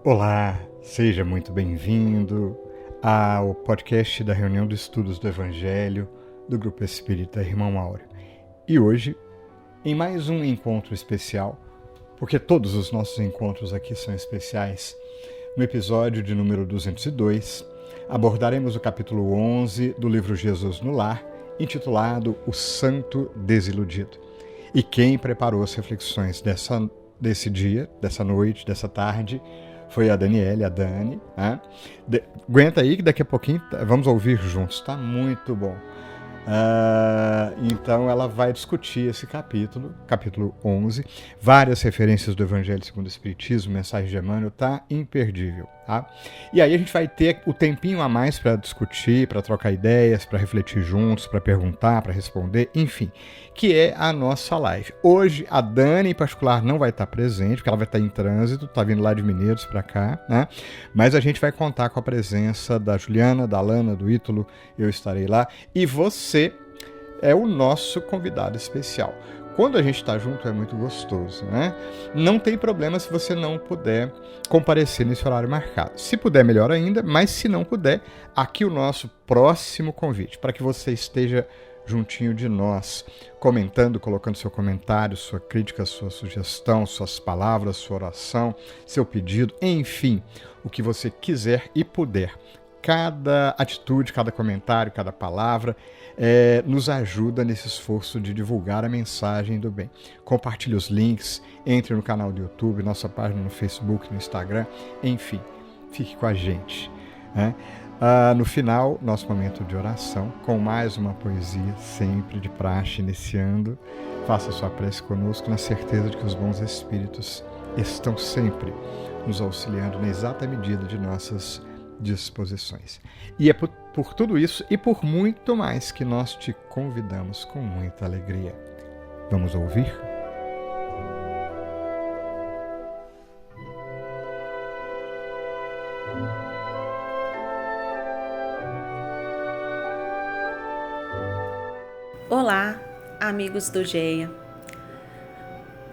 Olá, seja muito bem-vindo ao podcast da Reunião de Estudos do Evangelho do Grupo Espírita Irmão Áureo. E hoje, em mais um encontro especial, porque todos os nossos encontros aqui são especiais, no episódio de número 202, abordaremos o capítulo 11 do livro Jesus no Lar, intitulado O Santo Desiludido. E quem preparou as reflexões desse dia, dessa noite, dessa tarde, foi a Daniele, a Dani. Né? Aguenta aí que daqui a pouquinho vamos ouvir juntos, tá muito bom. Então ela vai discutir esse capítulo 11, várias referências do Evangelho segundo o Espiritismo, mensagem de Emmanuel, tá imperdível. Tá? E aí a gente vai ter o tempinho a mais para discutir, para trocar ideias, para refletir juntos, para perguntar, para responder, enfim, que é a nossa live. Hoje a Dani em particular não vai estar presente, porque ela vai estar em trânsito, está vindo lá de Mineiros para cá, né? Mas a gente vai contar com a presença da Juliana, da Alana, do Ítalo, eu estarei lá, e você é o nosso convidado especial. Quando a gente está junto é muito gostoso, né? Não tem problema se você não puder comparecer nesse horário marcado. Se puder, melhor ainda, mas se não puder, aqui o nosso próximo convite, para que você esteja juntinho de nós, comentando, colocando seu comentário, sua crítica, sua sugestão, suas palavras, sua oração, seu pedido, enfim, o que você quiser e puder. Cada atitude, cada comentário, cada palavra nos ajuda nesse esforço de divulgar a mensagem do bem. Compartilhe os links, entre no canal do YouTube, nossa página no Facebook, no Instagram, enfim, fique com a gente. Né? No final, nosso momento de oração, com mais uma poesia, sempre de praxe, iniciando. Faça sua prece conosco, na certeza de que os bons espíritos estão sempre nos auxiliando na exata medida de nossas disposições. E é por tudo isso e por muito mais que nós te convidamos com muita alegria. Vamos ouvir? Olá, amigos do GEA.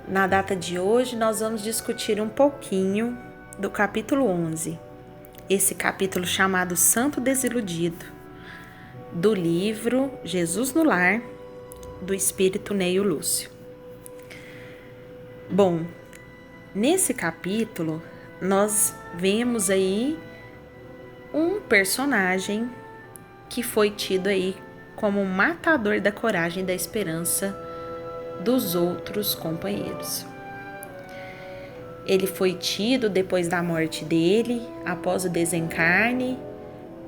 Na data de hoje, nós vamos discutir um pouquinho do capítulo 11. Esse capítulo chamado Santo Desiludido, do livro Jesus no Lar, do Espírito Neio Lúcio. Bom, nesse capítulo, nós vemos aí um personagem que foi tido aí como um matador da coragem e da esperança dos outros companheiros. Ele foi tido depois da morte dele, após o desencarne,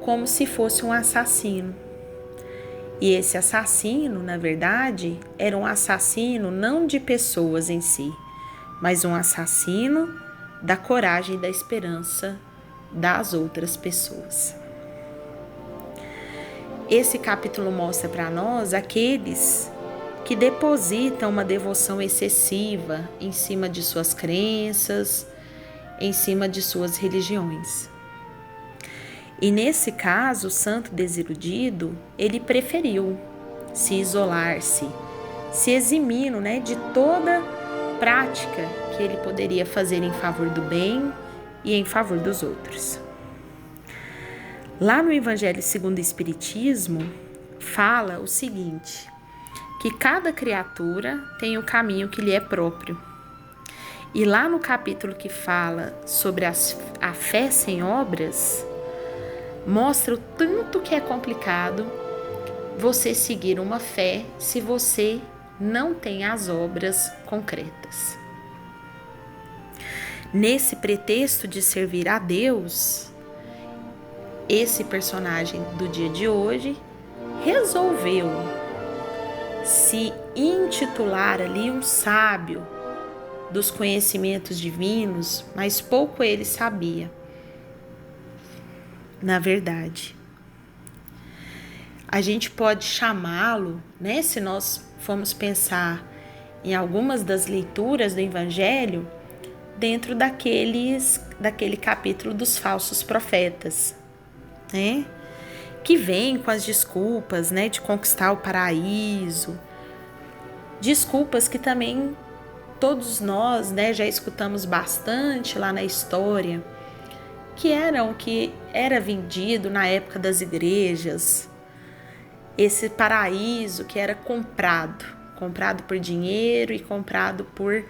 como se fosse um assassino. E esse assassino, na verdade, era um assassino não de pessoas em si, mas um assassino da coragem e da esperança das outras pessoas. Esse capítulo mostra para nós aqueles que depositam uma devoção excessiva em cima de suas crenças, em cima de suas religiões. E nesse caso, o santo desiludido, ele preferiu se isolar-se, se eximindo, de toda prática que ele poderia fazer em favor do bem e em favor dos outros. Lá no Evangelho segundo o Espiritismo, fala o seguinte, que cada criatura tem o caminho que lhe é próprio. E lá no capítulo que fala sobre a fé sem obras, mostra o tanto que é complicado você seguir uma fé se você não tem as obras concretas. Nesse pretexto de servir a Deus, esse personagem do dia de hoje resolveu se intitular ali um sábio dos conhecimentos divinos, mas pouco ele sabia. Na verdade, a gente pode chamá-lo, se nós formos pensar em algumas das leituras do Evangelho, dentro daquele capítulo dos falsos profetas, né? Que vem com as desculpas, né, de conquistar o paraíso, desculpas que também todos nós, né, já escutamos bastante lá na história, que era vendido na época das igrejas, esse paraíso que era comprado por dinheiro e comprado por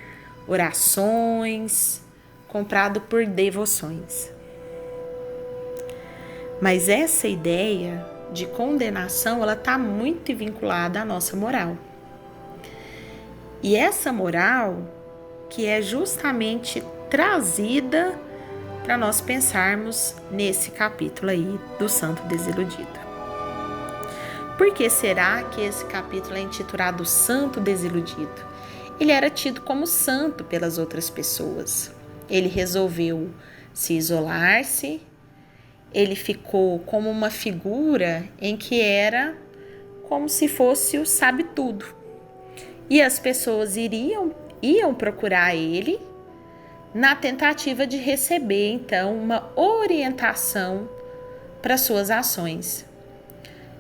orações, comprado por devoções. Mas essa ideia de condenação, ela está muito vinculada à nossa moral. E essa moral que é justamente trazida para nós pensarmos nesse capítulo aí do Santo Desiludido. Por que será que esse capítulo é intitulado Santo Desiludido? Ele era tido como santo pelas outras pessoas. Ele resolveu se isolar-se, ele ficou como uma figura em que era como se fosse o sabe-tudo. E as pessoas iam procurar ele na tentativa de receber, então, uma orientação para suas ações.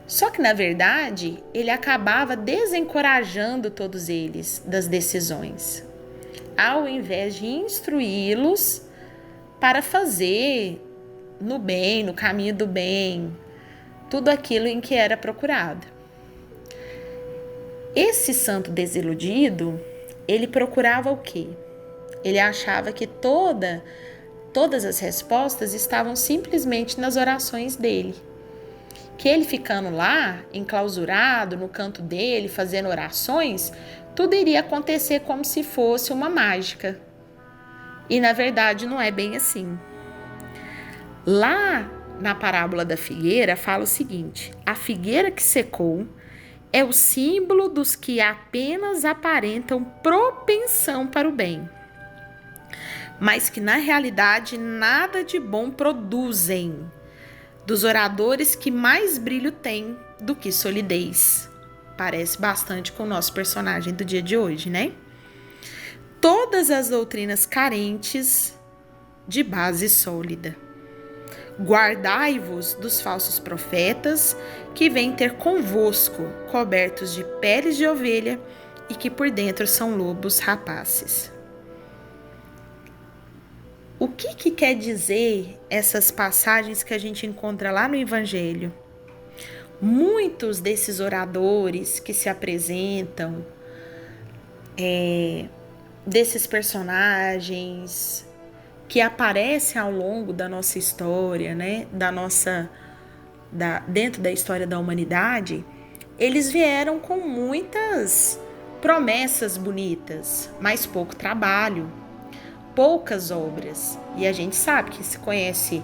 Só que, na verdade, ele acabava desencorajando todos eles das decisões, ao invés de instruí-los para fazer no bem, no caminho do bem, tudo aquilo em que era procurado. Esse santo desiludido, ele procurava o quê? Ele achava que todas as respostas estavam simplesmente nas orações dele. Que ele ficando lá, enclausurado no canto dele, fazendo orações, tudo iria acontecer como se fosse uma mágica. E na verdade não é bem assim. Lá na parábola da figueira fala o seguinte: a figueira que secou é o símbolo dos que apenas aparentam propensão para o bem, mas que na realidade nada de bom produzem, dos oradores que mais brilho têm do que solidez. Parece bastante com o nosso personagem do dia de hoje, né? Todas as doutrinas carentes de base sólida. Guardai-vos dos falsos profetas que vêm ter convosco, cobertos de peles de ovelha e que por dentro são lobos rapaces. O que quer dizer essas passagens que a gente encontra lá no Evangelho? Muitos desses oradores que se apresentam, desses personagens que aparecem ao longo da nossa história, né? Dentro da história da humanidade, eles vieram com muitas promessas bonitas, mas pouco trabalho, poucas obras. E a gente sabe que se conhece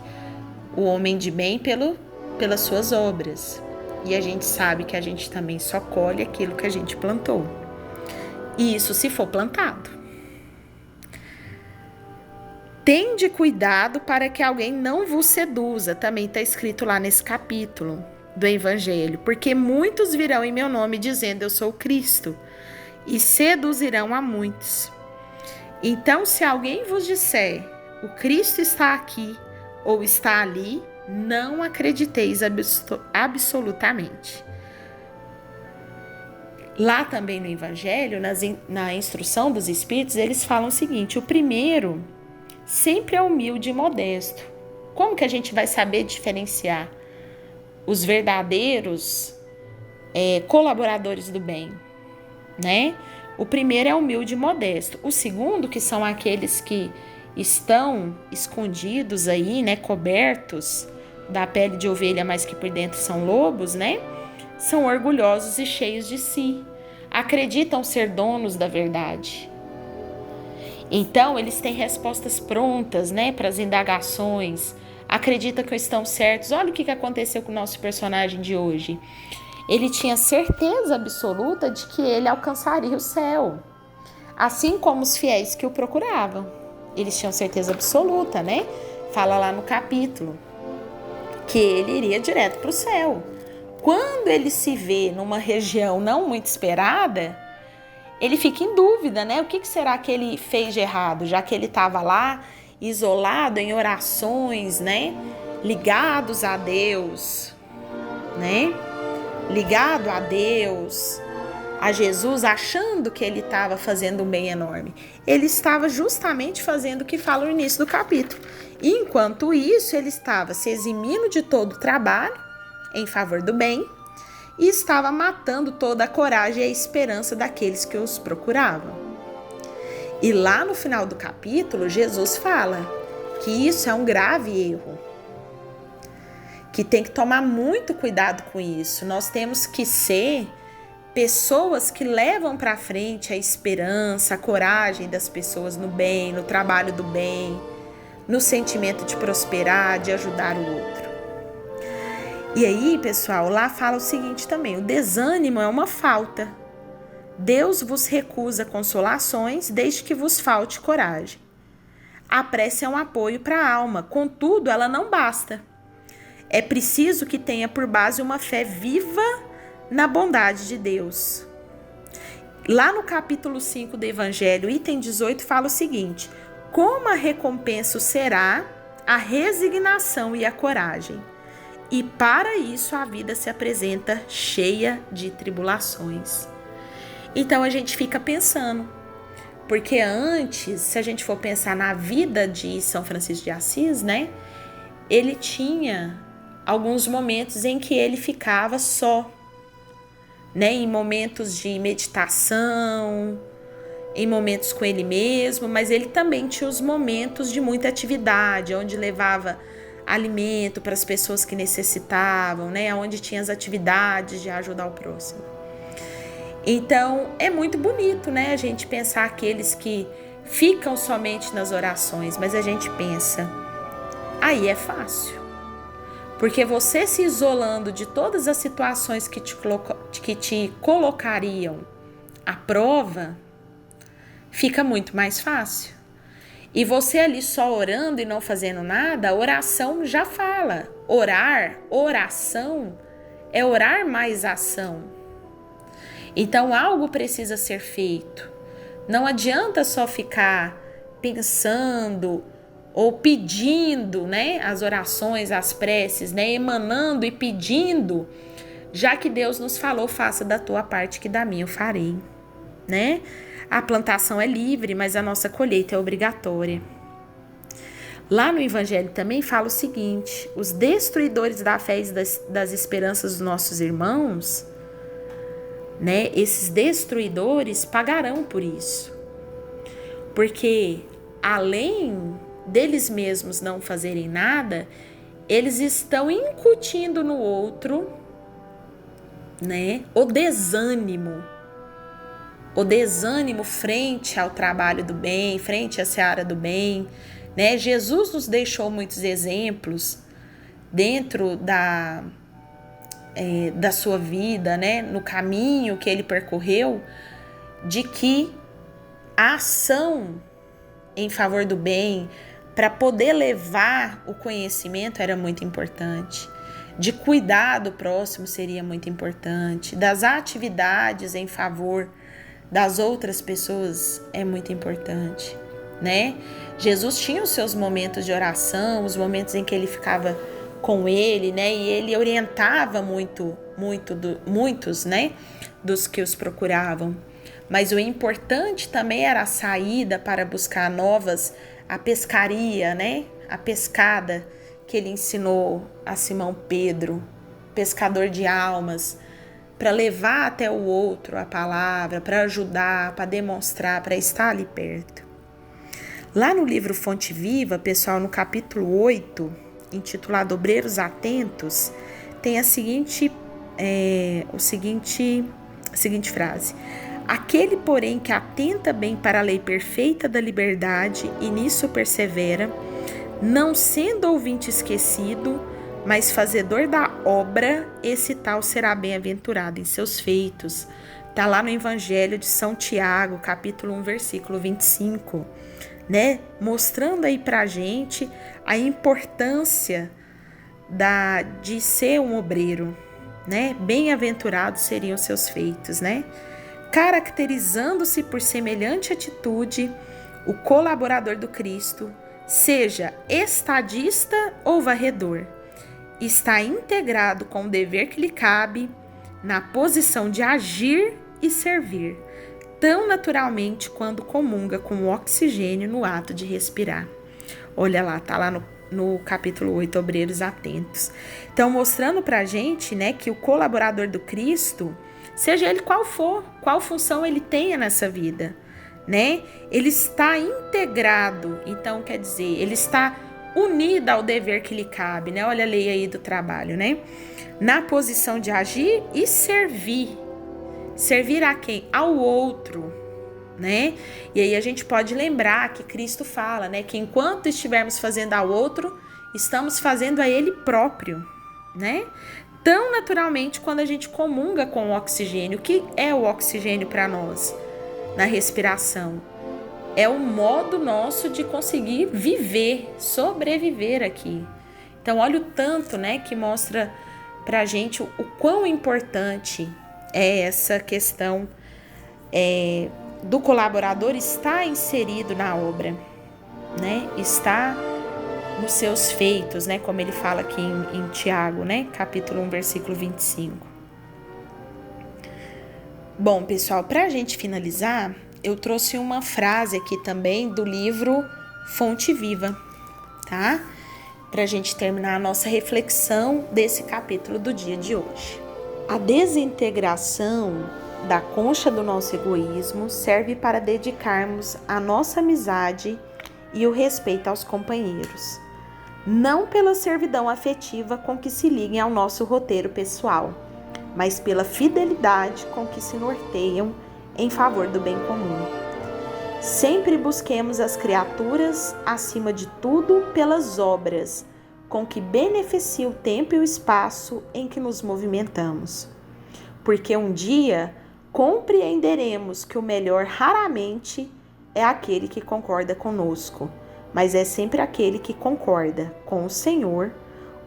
o homem de bem pelas suas obras. E a gente sabe que a gente também só colhe aquilo que a gente plantou. E isso se for plantado. Tende cuidado para que alguém não vos seduza. Também está escrito lá nesse capítulo do Evangelho. Porque muitos virão em meu nome dizendo eu sou Cristo. E seduzirão a muitos. Então, se alguém vos disser, o Cristo está aqui ou está ali, não acrediteis absolutamente. Lá também no Evangelho, na instrução dos Espíritos, eles falam o seguinte: o primeiro sempre é humilde e modesto. Como que a gente vai saber diferenciar os verdadeiros colaboradores do bem, né? O primeiro é humilde e modesto. O segundo, que são aqueles que estão escondidos aí, né, cobertos da pele de ovelha, mas que por dentro são lobos, né? São orgulhosos e cheios de si. Acreditam ser donos da verdade. Então, eles têm respostas prontas, né, para as indagações. Acreditam que estão certos. Olha o que aconteceu com o nosso personagem de hoje. Ele tinha certeza absoluta de que ele alcançaria o céu, assim como os fiéis que o procuravam. Eles tinham certeza absoluta, né? Fala lá no capítulo que ele iria direto para o céu. Quando ele se vê numa região não muito esperada, ele fica em dúvida, né? O que será que ele fez de errado, já que ele estava lá isolado em orações, né? Ligados a Deus, né? Ligado a Deus, a Jesus, achando que ele estava fazendo um bem enorme. Ele estava justamente fazendo o que fala no início do capítulo. E, enquanto isso, ele estava se eximindo de todo o trabalho em favor do bem e estava matando toda a coragem e a esperança daqueles que os procuravam. E lá no final do capítulo, Jesus fala que isso é um grave erro, que tem que tomar muito cuidado com isso. Nós temos que ser pessoas que levam para frente a esperança, a coragem das pessoas no bem, no trabalho do bem, no sentimento de prosperar, de ajudar o outro. E aí, pessoal, lá fala o seguinte também: o desânimo é uma falta. Deus vos recusa consolações desde que vos falte coragem. A prece é um apoio para a alma, contudo, ela não basta. É preciso que tenha por base uma fé viva na bondade de Deus. Lá no capítulo 5 do Evangelho, item 18, fala o seguinte: como a recompensa será a resignação e a coragem. E para isso a vida se apresenta cheia de tribulações. Então a gente fica pensando, porque antes, se a gente for pensar na vida de São Francisco de Assis, né? Ele tinha alguns momentos em que ele ficava só, né? Em momentos de meditação, em momentos com ele mesmo, mas ele também tinha os momentos de muita atividade, onde levava alimento para as pessoas que necessitavam, né? Onde tinha as atividades de ajudar o próximo. Então, é muito bonito, né? A gente pensar aqueles que ficam somente nas orações, mas a gente pensa, aí é fácil. Porque você se isolando de todas as situações que te colocariam à prova, fica muito mais fácil. E você ali só orando e não fazendo nada, a oração já fala. Oração é orar mais ação. Então algo precisa ser feito. Não adianta só ficar pensando ou pedindo, né, as orações, as preces, né, emanando e pedindo, já que Deus nos falou, faça da tua parte que da minha eu farei, né? A plantação é livre, mas a nossa colheita é obrigatória. Lá no Evangelho também fala o seguinte: os destruidores da fé e das esperanças dos nossos irmãos, né, esses destruidores pagarão por isso. Porque além deles mesmos não fazerem nada, eles estão incutindo no outro, né, o desânimo frente ao trabalho do bem, frente à seara do bem, né? Jesus nos deixou muitos exemplos dentro da sua vida, né? No caminho que ele percorreu, de que a ação em favor do bem, para poder levar o conhecimento, era muito importante. De cuidar do próximo seria muito importante. Das atividades em favor das outras pessoas é muito importante, né? Jesus tinha os seus momentos de oração, os momentos em que ele ficava com ele, né? E ele orientava muitos, né? Dos que os procuravam. Mas o importante também era a saída para buscar a pescaria, né? A pescada que ele ensinou a Simão Pedro, pescador de almas, para levar até o outro a palavra, para ajudar, para demonstrar, para estar ali perto. Lá no livro Fonte Viva, pessoal, no capítulo 8, intitulado Obreiros Atentos, tem a seguinte frase: aquele, porém, que atenta bem para a lei perfeita da liberdade e nisso persevera, não sendo ouvinte esquecido, mas fazedor da obra, esse tal será bem-aventurado em seus feitos. Está lá no Evangelho de São Tiago, capítulo 1, versículo 25, né? Mostrando aí pra gente a importância de ser um obreiro, né? Bem-aventurados seriam seus feitos, né? caracterizando-se por semelhante atitude, o colaborador do Cristo, seja estadista ou varredor, está integrado com o dever que lhe cabe na posição de agir e servir, tão naturalmente quando comunga com o oxigênio no ato de respirar. Olha lá, tá lá no capítulo 8, Obreiros Atentos. Então, mostrando pra gente, né, que o colaborador do Cristo, seja ele qual for, qual função ele tenha nessa vida, né, ele está integrado, então quer dizer, ele está unido ao dever que lhe cabe, né, olha a lei aí do trabalho, né, na posição de agir e servir. Servir a quem? Ao outro, né? E aí a gente pode lembrar que Cristo fala, né, que enquanto estivermos fazendo ao outro, estamos fazendo a ele próprio, né? Tão naturalmente quando a gente comunga com o oxigênio. O que é o oxigênio para nós? Na respiração. É o modo nosso de conseguir viver, sobreviver aqui. Então olha o tanto, né, que mostra pra gente o quão importante é essa questão do colaborador estar inserido na obra, né? Está nos seus feitos, né? Como ele fala aqui em Tiago, né? Capítulo 1, versículo 25. Bom, pessoal, para a gente finalizar, eu trouxe uma frase aqui também do livro Fonte Viva, tá? Para a gente terminar a nossa reflexão desse capítulo do dia de hoje. A desintegração da concha do nosso egoísmo serve para dedicarmos a nossa amizade e o respeito aos companheiros, não pela servidão afetiva com que se liguem ao nosso roteiro pessoal, mas pela fidelidade com que se norteiam em favor do bem comum. Sempre busquemos as criaturas, acima de tudo, pelas obras, com que beneficia o tempo e o espaço em que nos movimentamos. Porque um dia compreenderemos que o melhor raramente é aquele que concorda conosco, mas é sempre aquele que concorda com o Senhor,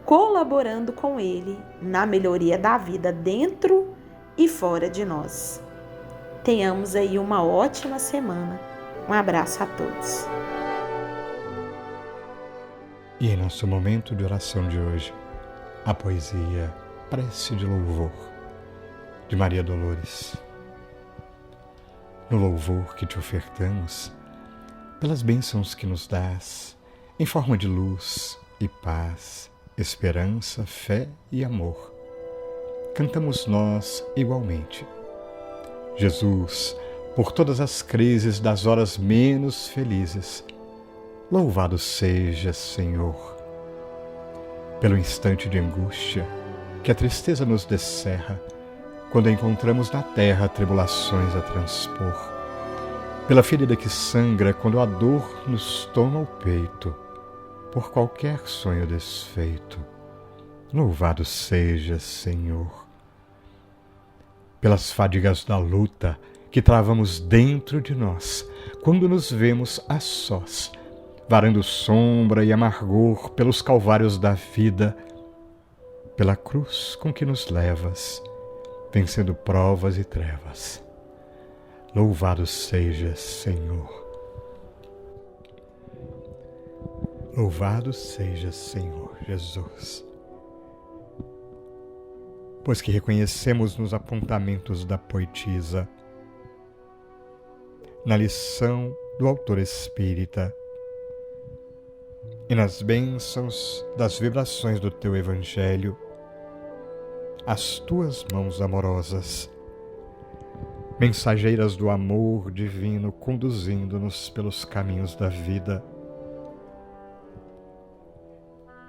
colaborando com Ele na melhoria da vida dentro e fora de nós. Tenhamos aí uma ótima semana. Um abraço a todos. E em nosso momento de oração de hoje, a poesia Prece de Louvor, de Maria Dolores. No louvor que te ofertamos, pelas bênçãos que nos dás, em forma de luz e paz, esperança, fé e amor, cantamos nós igualmente. Jesus, por todas as crises das horas menos felizes, louvado seja, Senhor. Pelo instante de angústia que a tristeza nos descerra, quando encontramos na terra tribulações a transpor. Pela ferida que sangra quando a dor nos toma o peito, por qualquer sonho desfeito, louvado seja, Senhor. Pelas fadigas da luta que travamos dentro de nós, quando nos vemos a sós, varando sombra e amargor pelos calvários da vida, pela cruz com que nos levas, vencendo provas e trevas. Louvado seja, Senhor. Louvado seja, Senhor Jesus. Pois que reconhecemos nos apontamentos da poetisa, na lição do autor espírita e nas bênçãos das vibrações do teu Evangelho, as tuas mãos amorosas, mensageiras do amor divino, conduzindo-nos pelos caminhos da vida.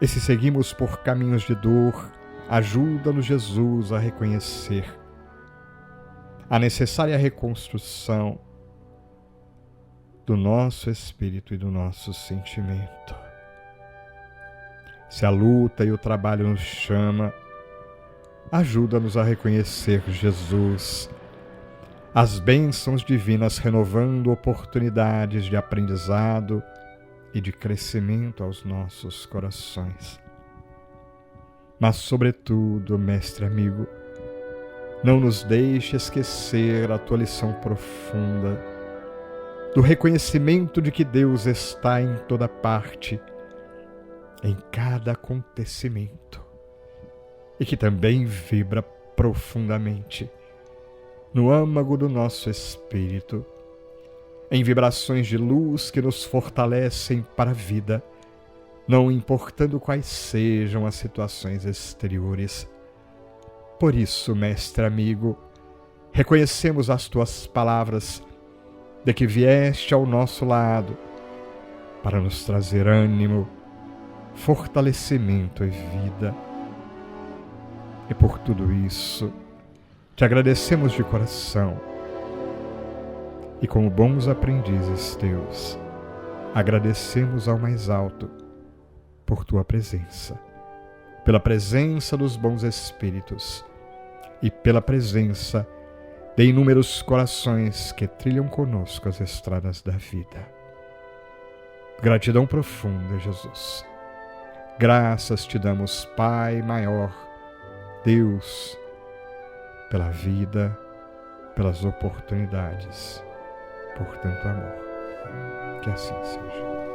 E se seguimos por caminhos de dor, ajuda-nos, Jesus, a reconhecer a necessária reconstrução do nosso espírito e do nosso sentimento. Se a luta e o trabalho nos chama, ajuda-nos a reconhecer, Jesus, as bênçãos divinas renovando oportunidades de aprendizado e de crescimento aos nossos corações. Mas, sobretudo, mestre amigo, não nos deixe esquecer a tua lição profunda do reconhecimento de que Deus está em toda parte, em cada acontecimento, e que também vibra profundamente no âmago do nosso espírito, em vibrações de luz que nos fortalecem para a vida, não importando quais sejam as situações exteriores. Por isso, mestre amigo, reconhecemos as tuas palavras de que vieste ao nosso lado para nos trazer ânimo, fortalecimento e vida. E por tudo isso, te agradecemos de coração. E como bons aprendizes teus, agradecemos ao mais alto por tua presença, pela presença dos bons espíritos e pela presença de inúmeros corações que trilham conosco as estradas da vida. Gratidão profunda, Jesus. Graças te damos, Pai maior, Deus, pela vida, pelas oportunidades, por tanto amor. Que assim seja.